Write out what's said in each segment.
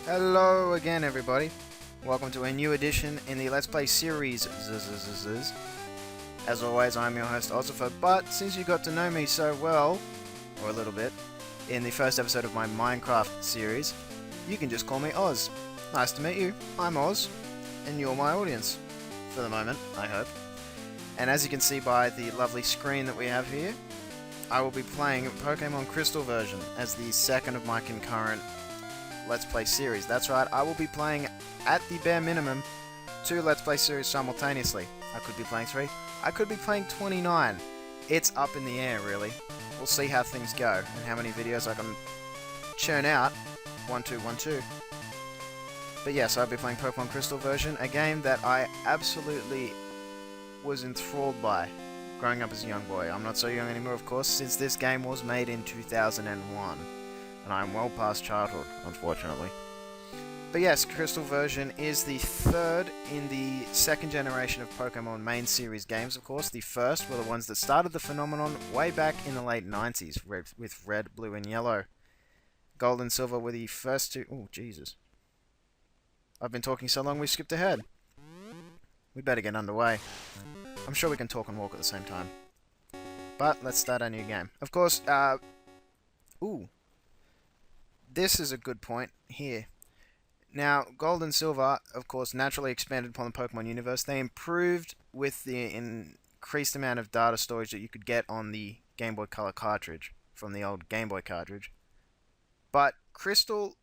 Hello again, everybody. Welcome to a new edition in the Let's Play series. As always, I'm your host, Ozifer, but since you got to know me so well, or a little bit, in the first episode of my Minecraft series, you can just call me Oz. Nice to meet you. I'm Oz, and you're my audience. For the moment, I hope. And as you can see by the lovely screen that we have here, I will be playing Pokémon Crystal version as the second of my concurrent Let's Play series. That's right, I will be playing, at the bare minimum, 2 Let's Play series simultaneously. I could be playing 3. I could be playing 29. It's up in the air, really. We'll see how things go, and how many videos I can churn out. 1, 2, 1, 2. But yes, I'll be playing Pokemon Crystal version, a game that I absolutely was enthralled by growing up as a young boy. I'm not so young anymore, of course, since this game was made in 2001. And I'm well past childhood, unfortunately. But yes, Crystal version is the third in the second generation of Pokemon main series games, of course. The first were the ones that started the phenomenon way back in the late 90s, with Red, Blue, and Yellow. Gold and Silver were the first two... Oh, Jesus. I've been talking so long we skipped ahead. We better get underway. I'm sure we can talk and walk at the same time. But let's start our new game. Of course, ooh. This is a good point here. Now, Gold and Silver, of course, naturally expanded upon the Pokemon universe. They improved with the increased amount of data storage that you could get on the Game Boy Color cartridge from the old Game Boy cartridge. But Crystal,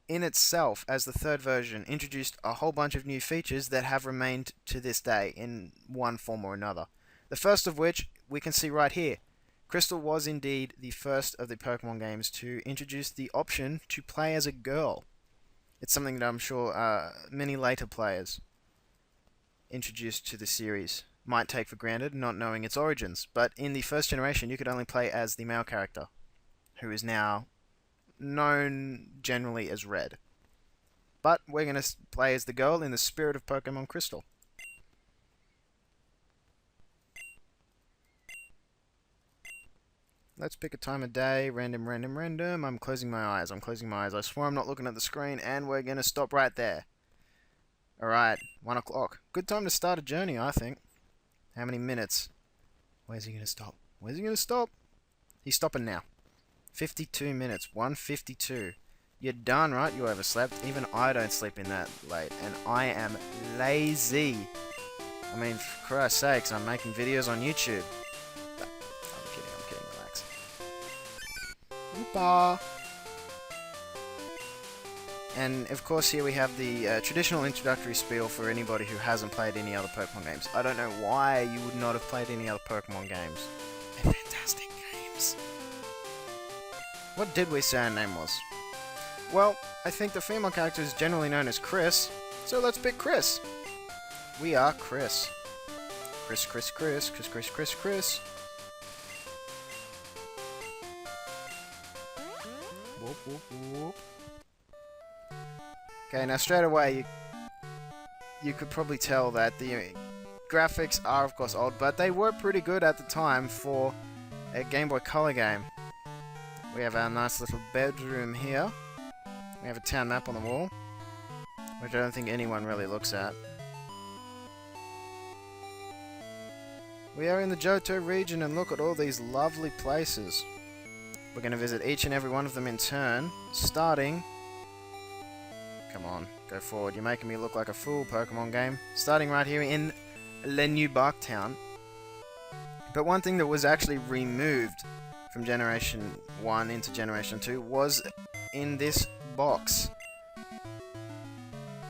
in itself, as the third version, introduced a whole bunch of new features that have remained to this day in one form or another. The first of which we can see right here. Crystal was indeed the first of the Pokemon games to introduce the option to play as a girl. It's something that I'm sure many later players introduced to the series might take for granted, not knowing its origins. But in the first generation, you could only play as the male character, who is now known generally as Red. But we're going to play as the girl in the spirit of Pokemon Crystal. Let's pick a time of day. Random. I'm closing my eyes. I swear I'm not looking at the screen, and we're going to stop right there. Alright, 1 o'clock. Good time to start a journey, I think. How many minutes? Where's he going to stop? He's stopping now. 52 minutes. 1:52. You're done, right? You overslept. Even I don't sleep in that late, and I am lazy. I mean, for Christ's sakes, I'm making videos on YouTube. I'm kidding, relax. Oopa! And of course here we have the traditional introductory spiel for anybody who hasn't played any other Pokemon games. I don't know why you would not have played any other Pokemon games. They're fantastic games. What did we say her name was? Well, I think the female character is generally known as Chris, so let's pick Chris. We are Chris. Chris. Whoop. Okay, now straight away, you could probably tell that the graphics are, of course, old, but they were pretty good at the time for a Game Boy Color game. We have our nice little bedroom here. We have a town map on the wall, which I don't think anyone really looks at. We are in the Johto region, and look at all these lovely places. We're going to visit each and every one of them in turn, starting... Come on, go forward. You're making me look like a fool, Pokemon game. Starting right here in New Bark Town. But one thing that was actually removed from Generation 1 into Generation 2 was in this box.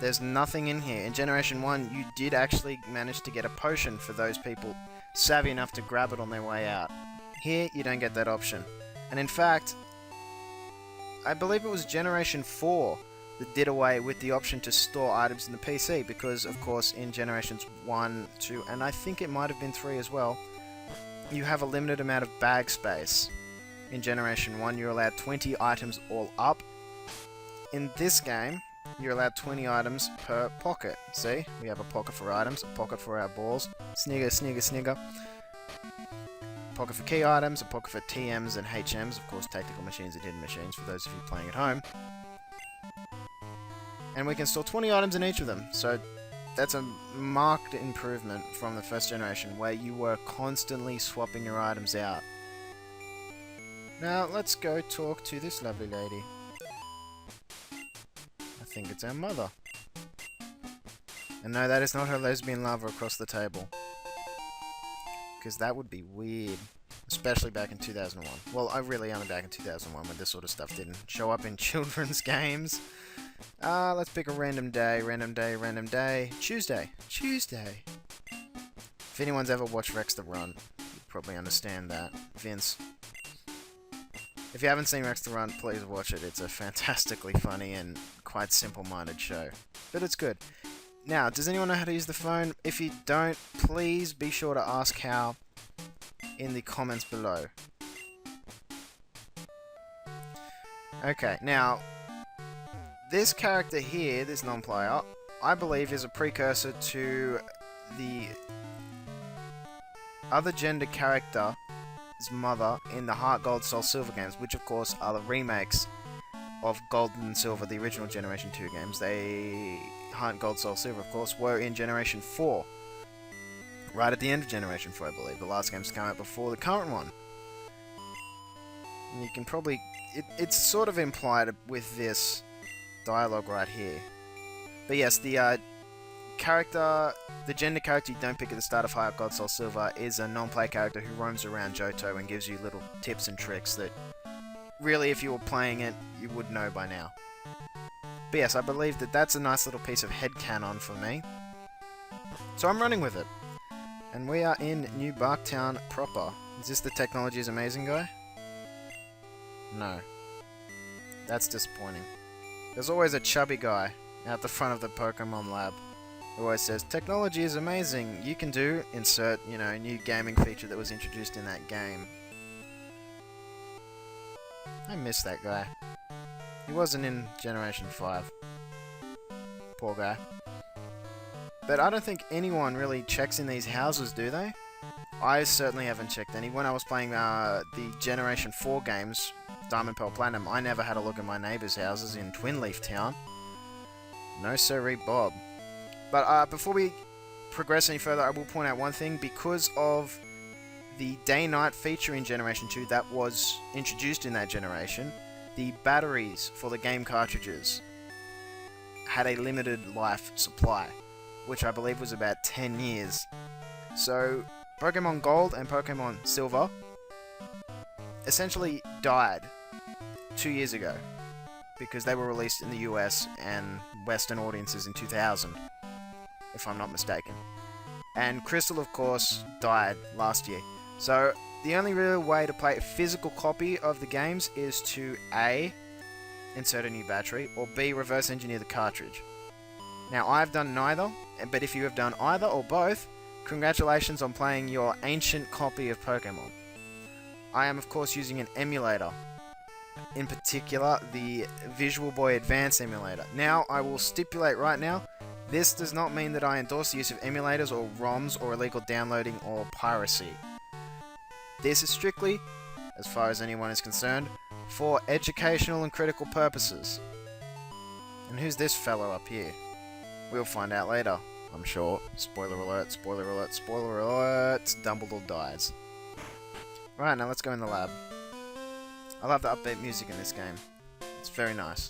There's nothing in here. In Generation 1, you did actually manage to get a potion for those people savvy enough to grab it on their way out. Here, you don't get that option. And in fact, I believe it was Generation 4 that did away with the option to store items in the PC, because, of course, in Generations 1, 2, and I think it might have been 3 as well, you have a limited amount of bag space. In Generation 1, you're allowed 20 items all up. In this game, you're allowed 20 items per pocket. See? We have a pocket for items, a pocket for our balls. Snigger. Pocket for key items, a pocket for TMs and HMs, of course tactical machines and hidden machines for those of you playing at home. And we can store 20 items in each of them, so that's a marked improvement from the first generation, where you were constantly swapping your items out. Now, let's go talk to this lovely lady. I think it's our mother. And no, that is not her lesbian lover across the table. Because that would be weird. Especially back in 2001. Well, I really only back in 2001 when this sort of stuff didn't show up in children's games. Let's pick a random day. Random day, random day. Tuesday. Tuesday. If anyone's ever watched Rex the Run, you'd probably understand that. Vince. If you haven't seen Rex the Run, please watch it. It's a fantastically funny and quite simple-minded show. But it's good. Now, does anyone know how to use the phone? If you don't, please be sure to ask how in the comments below. Okay, now, this character here, this non-player, I believe is a precursor to the other gender character's mother in the Heart Gold Soul Silver games, which of course are the remakes of Gold and Silver, the original Generation 2 games. Heart Gold Soul Silver, of course, were in Generation 4. Right at the end of Generation 4, I believe. The last games to come out before the current one. And you can probably... It's sort of implied with this dialogue right here. But yes, the character... The gender character you don't pick at the start of Heart Gold Soul Silver is a non-play character who roams around Johto and gives you little tips and tricks that... Really, if you were playing it, you would know by now. But yes, I believe that that's a nice little piece of headcanon for me. So I'm running with it. And we are in New Barktown proper. Is this the Technology is Amazing guy? No. That's disappointing. There's always a chubby guy out the front of the Pokemon lab who always says, "Technology is amazing. You can do," insert, you know, new gaming feature that was introduced in that game. I miss that guy. He wasn't in Generation 5. Poor guy. But I don't think anyone really checks in these houses, do they? I certainly haven't checked any. When I was playing the Generation 4 games, Diamond, Pearl, Platinum, I never had a look at my neighbours' houses in Twinleaf Town. No sirree, Bob. But before we progress any further, I will point out one thing. Because of the day-night feature in Generation 2 that was introduced in that generation, the batteries for the game cartridges had a limited life supply, which I believe was about 10 years. So, Pokemon Gold and Pokemon Silver essentially died 2 years ago, because they were released in the US and Western audiences in 2000, if I'm not mistaken. And Crystal, of course, died last year. So, the only real way to play a physical copy of the games is to A, insert a new battery, or B, reverse engineer the cartridge. Now, I've done neither, but if you have done either or both, congratulations on playing your ancient copy of Pokemon. I am, of course, using an emulator. In particular, the Visual Boy Advance emulator. Now, I will stipulate right now, this does not mean that I endorse the use of emulators or ROMs or illegal downloading or piracy. This is strictly, as far as anyone is concerned, for educational and critical purposes. And who's this fellow up here? We'll find out later, I'm sure. Spoiler alert, spoiler alert, spoiler alert, Dumbledore dies. Right, now let's go in the lab. I love the upbeat music in this game. It's very nice.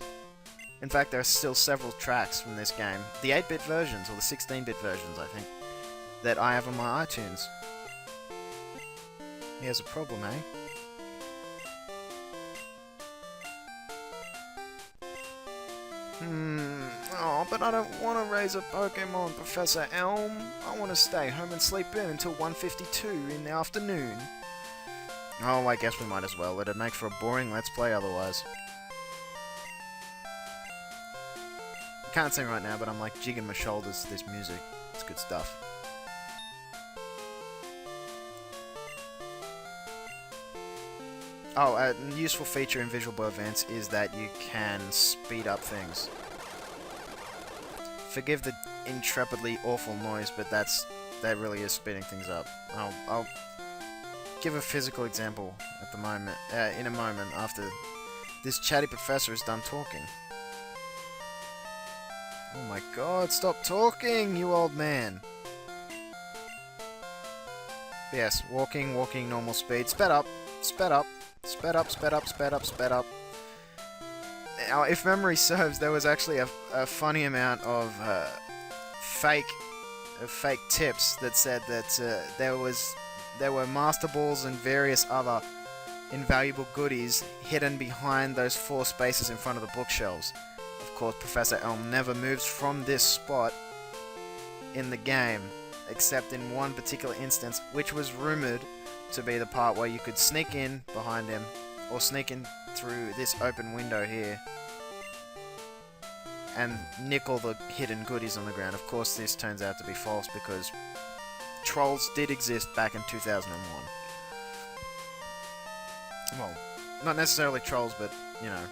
In fact, there are still several tracks from this game, the 8-bit versions, or the 16-bit versions, I think, that I have on my iTunes. He has a problem, eh? Oh, but I don't want to raise a Pokemon, Professor Elm. I want to stay home and sleep in until 1:52 in the afternoon. Oh, I guess we might as well. It'd make for a boring Let's Play otherwise. I can't sing right now, but I'm like jigging my shoulders to this music. It's good stuff. Oh, a useful feature in Visual Boy Advance is that you can speed up things. Forgive the intrepidly awful noise, but that really is speeding things up. I'll give a physical example at the moment, in a moment after this chatty professor is done talking. Oh my god, stop talking, you old man. Yes, walking, normal speed. Sped up, sped up, sped up, sped up, sped up, sped up. Now, if memory serves, there was actually a funny amount of fake tips that said that there were Master Balls and various other invaluable goodies hidden behind those 4 spaces in front of the bookshelves. Of course, Professor Elm never moves from this spot in the game, except in one particular instance, which was rumoured to be the part where you could sneak in behind him, or sneak in through this open window here, and nick all the hidden goodies on the ground. Of course, this turns out to be false, because trolls did exist back in 2001. Well, not necessarily trolls, but, you know,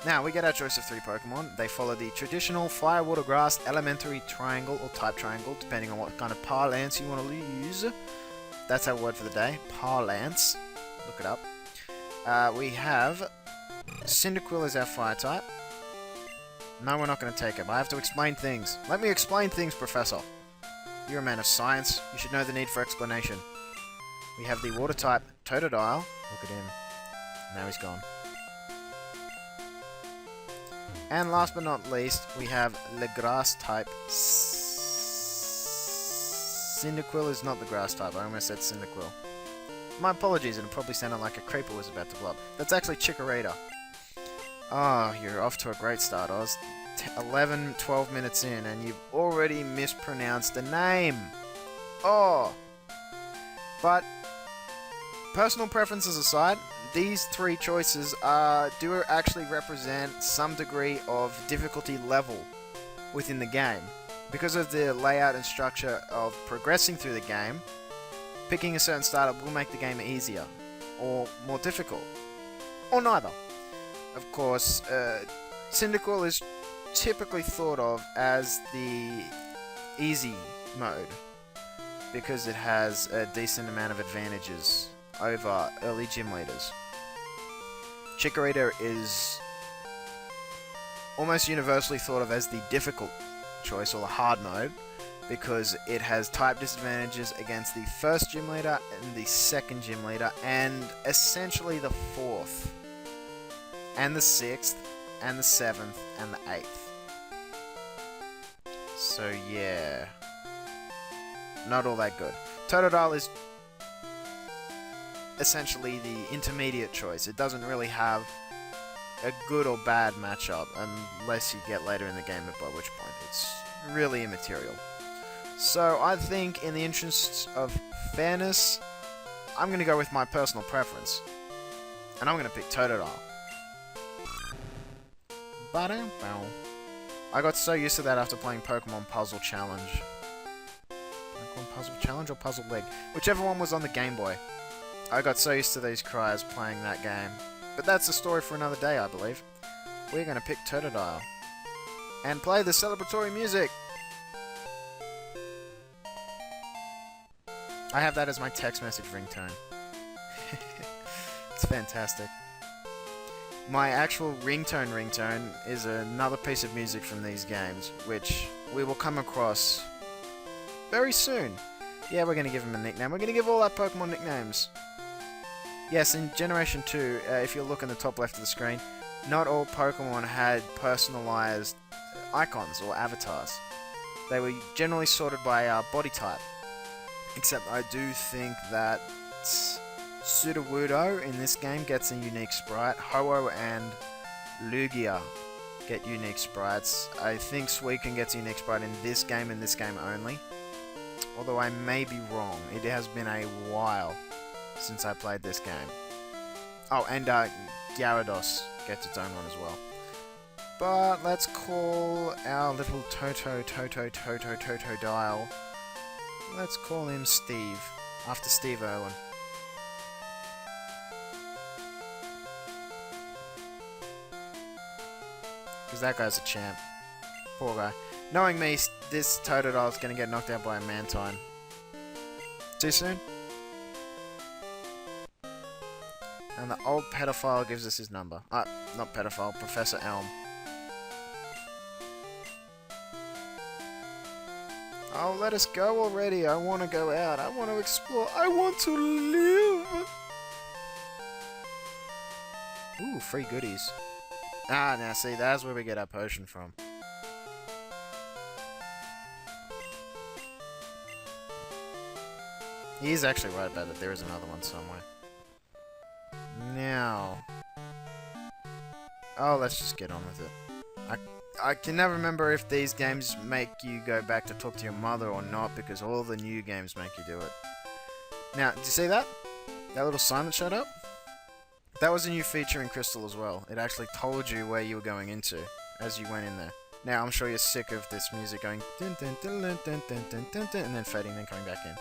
Now, we get our choice of 3 Pokemon. They follow the traditional Fire, Water, Grass, Elementary Triangle, or Type Triangle, depending on what kind of parlance you want to use. That's our word for the day, parlance. Look it up. We have Cyndaquil as our Fire type. No, we're not going to take it, but I have to explain things. Let me explain things, Professor. You're a man of science. You should know the need for explanation. We have the Water type Totodile. Look at him. Now he's gone. And last but not least, we have the Grass type. Cyndaquil is not the Grass type. I almost said Cyndaquil. My apologies, and it probably sounded like a creeper was about to blow up. That's actually Chikorita. Oh, you're off to a great start, Oz. 11, 12 minutes in, and you've already mispronounced the name. Oh. But, personal preferences aside, these 3 choices do actually represent some degree of difficulty level within the game. Because of the layout and structure of progressing through the game, picking a certain startup will make the game easier, or more difficult, or neither. Of course, Cyndaquil is typically thought of as the easy mode, because it has a decent amount of advantages over early gym leaders. Chikorita is almost universally thought of as the difficult choice, or the hard mode, because it has type disadvantages against the first gym leader and the second gym leader, and essentially the 4th, and the 6th, and the 7th, and the 8th. So yeah, not all that good. Totodile is essentially the intermediate choice. It doesn't really have a good or bad matchup unless you get later in the game, by which point it's really immaterial. So I think, in the interests of fairness, I'm going to go with my personal preference, and I'm going to pick Totodile. I got so used to that after playing Pokemon Puzzle Challenge. Pokemon Puzzle Challenge or Puzzle League? Whichever one was on the Game Boy. I got so used to these cries playing that game. But that's a story for another day, I believe. We're going to pick Totodile. And play the celebratory music! I have that as my text message ringtone. It's fantastic. My actual ringtone is another piece of music from these games, which we will come across very soon. Yeah, we're going to give him a nickname. We're going to give all our Pokemon nicknames. Yes, in Generation 2, if you look in the top left of the screen, not all Pokemon had personalized icons or avatars. They were generally sorted by body type. Except I do think that Sudowoodo in this game gets a unique sprite. Ho-Oh and Lugia get unique sprites. I think Suicune gets a unique sprite in this game and this game only. Although I may be wrong. It has been a while since I played this game. Oh, and Gyarados gets its own one as well. But let's call our little Totodile. Let's call him Steve, after Steve Irwin. Because that guy's a champ. Poor guy. Knowing me, this Totodile's going to get knocked out by a Mantine. Too soon? And the old pedophile gives us his number. Not pedophile, Professor Elm. Oh, let us go already. I want to go out. I want to explore. I want to live. Ooh, free goodies. Ah, now see, that's where we get our potion from. He's actually right about it. There is another one somewhere. Now... Oh, let's just get on with it. I can never remember if these games make you go back to talk to your mother or not, because all the new games make you do it. Now, did you see that? That little sign that showed up? That was a new feature in Crystal as well. It actually told you where you were going into as you went in there. Now, I'm sure you're sick of this music going dun dun dun dun dun dun dun dun dun, and then fading, then coming back in.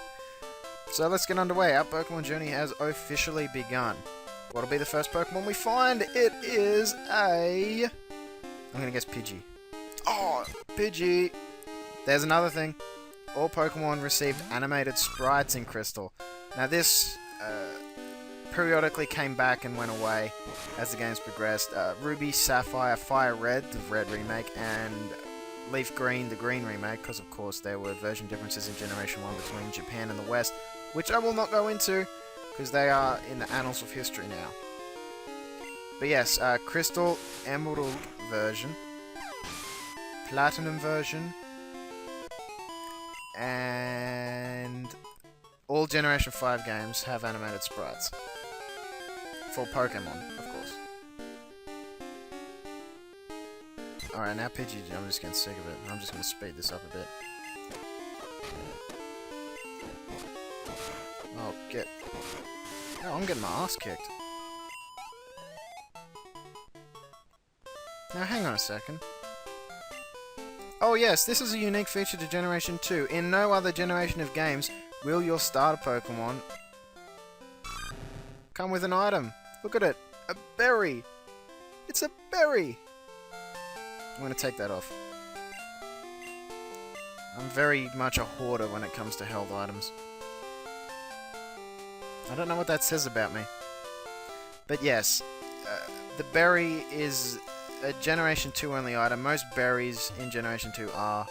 So let's get underway. Our Pokemon journey has officially begun. What'll be the first Pokemon we find? It is a... I'm gonna guess Pidgey. Oh, Pidgey! There's another thing. All Pokemon received animated sprites in Crystal. Now this periodically came back and went away as the games progressed. Ruby, Sapphire, Fire Red, the Red remake, and Leaf Green, the Green remake, because of course there were version differences in Generation 1 between Japan and the West, which I will not go into, because they are in the annals of history now. But yes, Crystal, Emerald version, Platinum version, and all Generation 5 games have animated sprites. For Pokemon, of course. Alright, now Pidgey, I'm just getting sick of it. I'm just going to speed this up a bit. Oh, get... Oh, I'm getting my ass kicked. Now, hang on a second. Oh yes, this is a unique feature to Generation 2. In no other generation of games will your starter Pokemon come with an item. Look at it. A berry. It's a berry. I'm going to take that off. I'm very much a hoarder when it comes to health items. I don't know what that says about me. But yes, the berry is a Generation 2 only item. Most berries in Generation 2 are...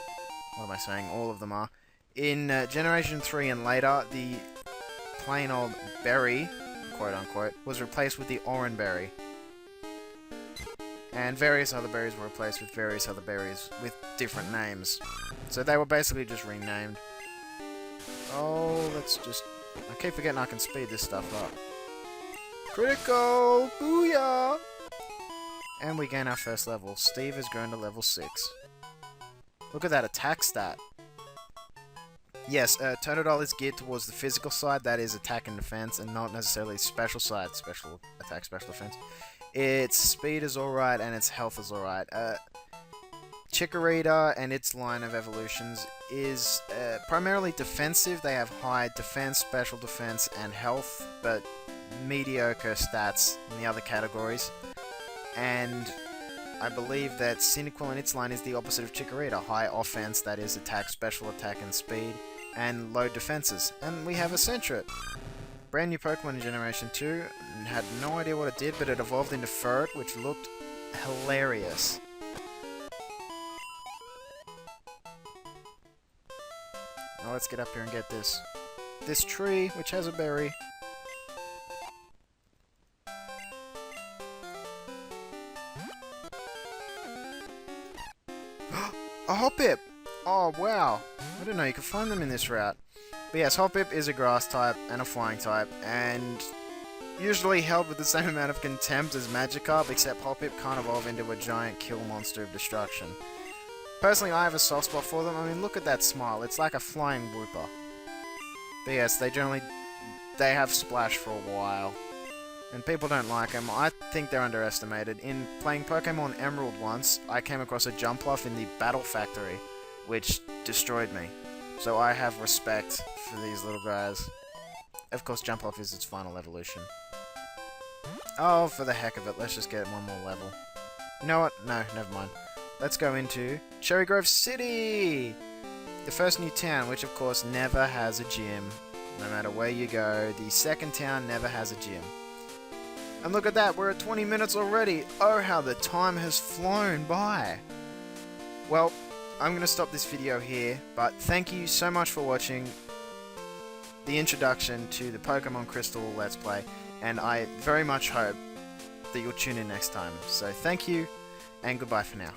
What am I saying? All of them are. In Generation 3 and later, the plain old berry, quote unquote, was replaced with the Oran berry. And various other berries were replaced with various other berries with different names. So they were basically just renamed. Oh, let's just... I keep forgetting I can speed this stuff up. Critical! Booyah! And we gain our first level. Steve has grown to level 6. Look at that attack stat. Yes, Totodile is geared towards the physical side, that is attack and defense, and not necessarily special side, special attack, special defense. Its speed is alright, and its health is alright. Chikorita and its line of evolutions is primarily defensive. They have high defense, special defense, and health, but mediocre stats in the other categories. And I believe that Cyndaquil in its line is the opposite of Chikorita. High offense, that is attack, special attack, and speed, and low defenses. And we have a Sentret. Brand new Pokemon in Generation 2. Had no idea what it did, but it evolved into Ferret, which looked hilarious. Now let's get up here and get this tree, which has a berry. A Hoppip! Oh, wow. I didn't know you could find them in this route. But yes, Hoppip is a grass type and a flying type, and usually held with the same amount of contempt as Magikarp, except Hoppip can't evolve into a giant kill monster of destruction. Personally, I have a soft spot for them. I mean, look at that smile. It's like a flying whooper. But yes, they have Splash for a while. And people don't like them. I think they're underestimated. In playing Pokemon Emerald once, I came across a Jumpluff in the Battle Factory, which destroyed me. So I have respect for these little guys. Of course, Jumpluff is its final evolution. Oh, for the heck of it, let's just get one more level. You know what? No, never mind. Let's go into Cherry Grove City! The first new town, which of course never has a gym. No matter where you go, the second town never has a gym. And look at that, we're at 20 minutes already! Oh, how the time has flown by! Well, I'm going to stop this video here, but thank you so much for watching the introduction to the Pokemon Crystal Let's Play, and I very much hope that you'll tune in next time. So thank you, and goodbye for now.